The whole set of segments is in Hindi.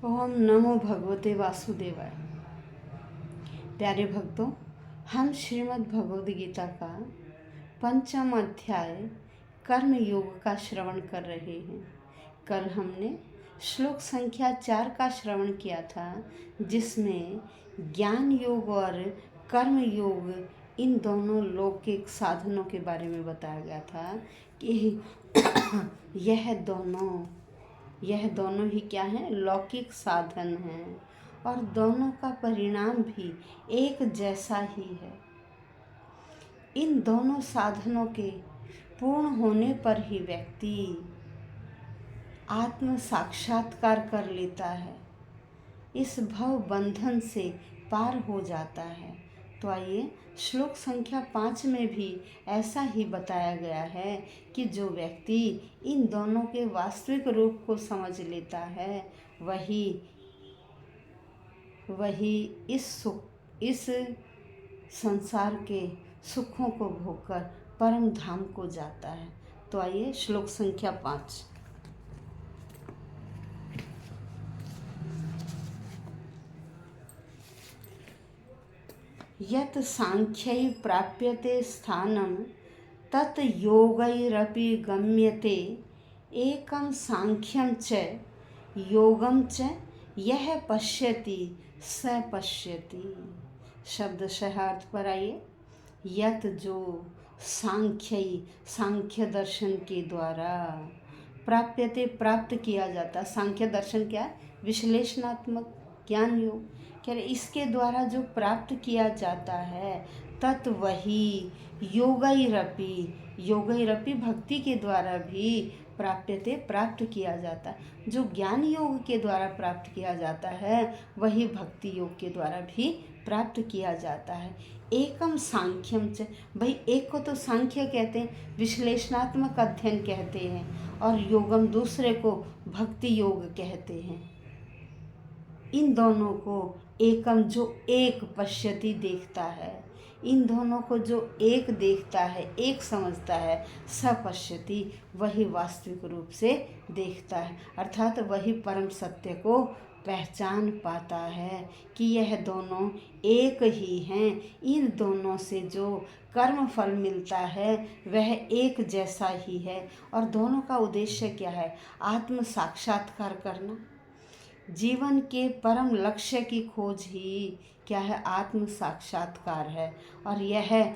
ओम नमो भगवते वासुदेवाय। प्यारे भक्तों, हम श्रीमद् भगवद गीता का 5वां अध्याय कर्म योग का श्रवण कर रहे हैं। कल हमने श्लोक संख्या 4 का श्रवण किया था, जिसमें ज्ञान योग और कर्म योग इन दोनों लौकिक साधनों के बारे में बताया गया था कि यह दोनों ही क्या हैं? लौकिक साधन हैं और दोनों का परिणाम भी एक जैसा ही है। इन दोनों साधनों के पूर्ण होने पर ही व्यक्ति आत्म साक्षात्कार कर लेता है, इस भव बंधन से पार हो जाता है। तो आइए, श्लोक संख्या 5 में भी ऐसा ही बताया गया है कि जो व्यक्ति इन दोनों के वास्तविक रूप को समझ लेता है, वही इस संसार के सुखों को भोगकर परम धाम को जाता है। तो आइए, श्लोक संख्या 5। यत् सांख्यै प्राप्यते स्थानं तत् योगैरपि गम्यते, एकं सांख्यं च योगं च यह पश्यति स पश्यति। शब्दशः अर्थ पर आइए। यत् जो सांख्य दर्शन के द्वारा प्राप्यते प्राप्त किया जाता। सांख्य दर्शन क्या है? विश्लेषणात्मक ज्ञान योग। क्या इसके द्वारा जो प्राप्त किया जाता है, तत् वही योगैरपि भक्ति के द्वारा भी प्राप्त किया जाता है। जो ज्ञान योग के द्वारा प्राप्त किया जाता है, वही भक्ति योग के द्वारा भी प्राप्त किया जाता है। एकम सांख्यम च, भाई एक को तो सांख्य कहते हैं, विश्लेषणात्मक अध्ययन कहते हैं, और योगम दूसरे को भक्ति योग कहते हैं। इन दोनों को एकम जो एक पश्यति देखता है, इन दोनों को जो एक देखता है, एक समझता है, स पश्यति वही वास्तविक रूप से देखता है, अर्थात वही परम सत्य को पहचान पाता है कि यह दोनों एक ही हैं। इन दोनों से जो कर्म फल मिलता है वह एक जैसा ही है, और दोनों का उद्देश्य क्या है? आत्म साक्षात्कार करना। जीवन के परम लक्ष्य की खोज ही क्या है? आत्म साक्षात्कार है, और यह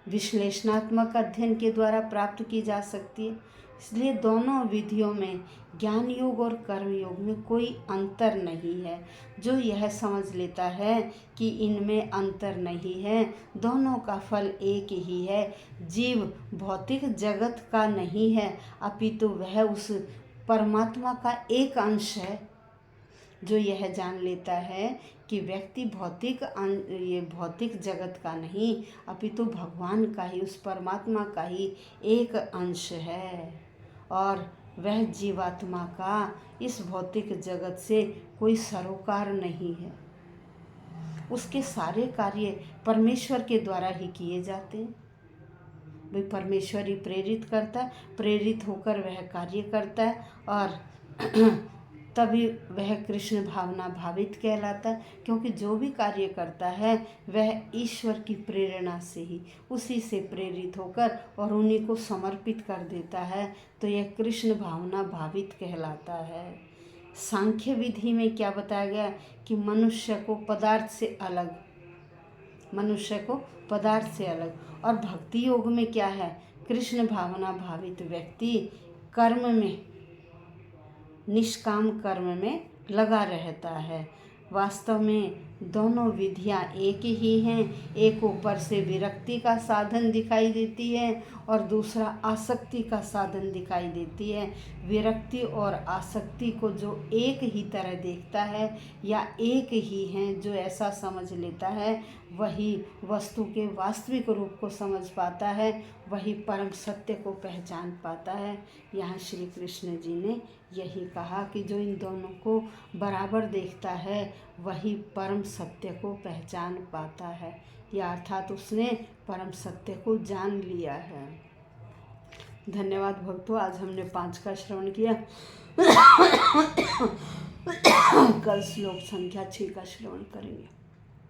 विश्लेषणात्मक अध्ययन के द्वारा प्राप्त की जा सकती है। इसलिए दोनों विधियों में, ज्ञान योग और कर्म योग में कोई अंतर नहीं है। जो यह समझ लेता है कि इनमें अंतर नहीं है, दोनों का फल एक ही है, जीव भौतिक जगत का नहीं है, अपितु वह उस परमात्मा का एक अंश है। जो यह जान लेता है कि व्यक्ति भौतिक जगत का नहीं, अपितु भगवान का ही, उस परमात्मा का ही एक अंश है, और वह जीवात्मा का इस भौतिक जगत से कोई सरोकार नहीं है। उसके सारे कार्य परमेश्वर के द्वारा ही किए जाते हैं। भाई परमेश्वर ही प्रेरित करता है, प्रेरित होकर वह कार्य करता है, और तभी वह कृष्ण भावना भावित कहलाता है। क्योंकि जो भी कार्य करता है वह ईश्वर की प्रेरणा से ही, उसी से प्रेरित होकर और उन्हीं को समर्पित कर देता है, तो यह कृष्ण भावना भावित कहलाता है। सांख्य विधि में क्या बताया गया कि मनुष्य को पदार्थ से अलग, और भक्ति योग में क्या है? कृष्ण भावना भावित व्यक्ति कर्म में, निष्काम कर्म में लगा रहता है। वास्तव में दोनों विधियां एक ही हैं। एक ऊपर से विरक्ति का साधन दिखाई देती है, और दूसरा आसक्ति का साधन दिखाई देती है। विरक्ति और आसक्ति को जो एक ही तरह देखता है, या एक ही हैं, जो ऐसा समझ लेता है, वही वस्तु के वास्तविक रूप को समझ पाता है, वही परम सत्य को पहचान पाता है। यहाँ श्री कृष्ण जी ने यही कहा कि जो इन दोनों को बराबर देखता है, वही परम सत्य को पहचान पाता है, या अर्थात उसने परम सत्य को जान लिया है। धन्यवाद भक्तों, आज हमने 5 का श्रवण किया। कल श्लोक संख्या 6 का श्रवण करेंगे।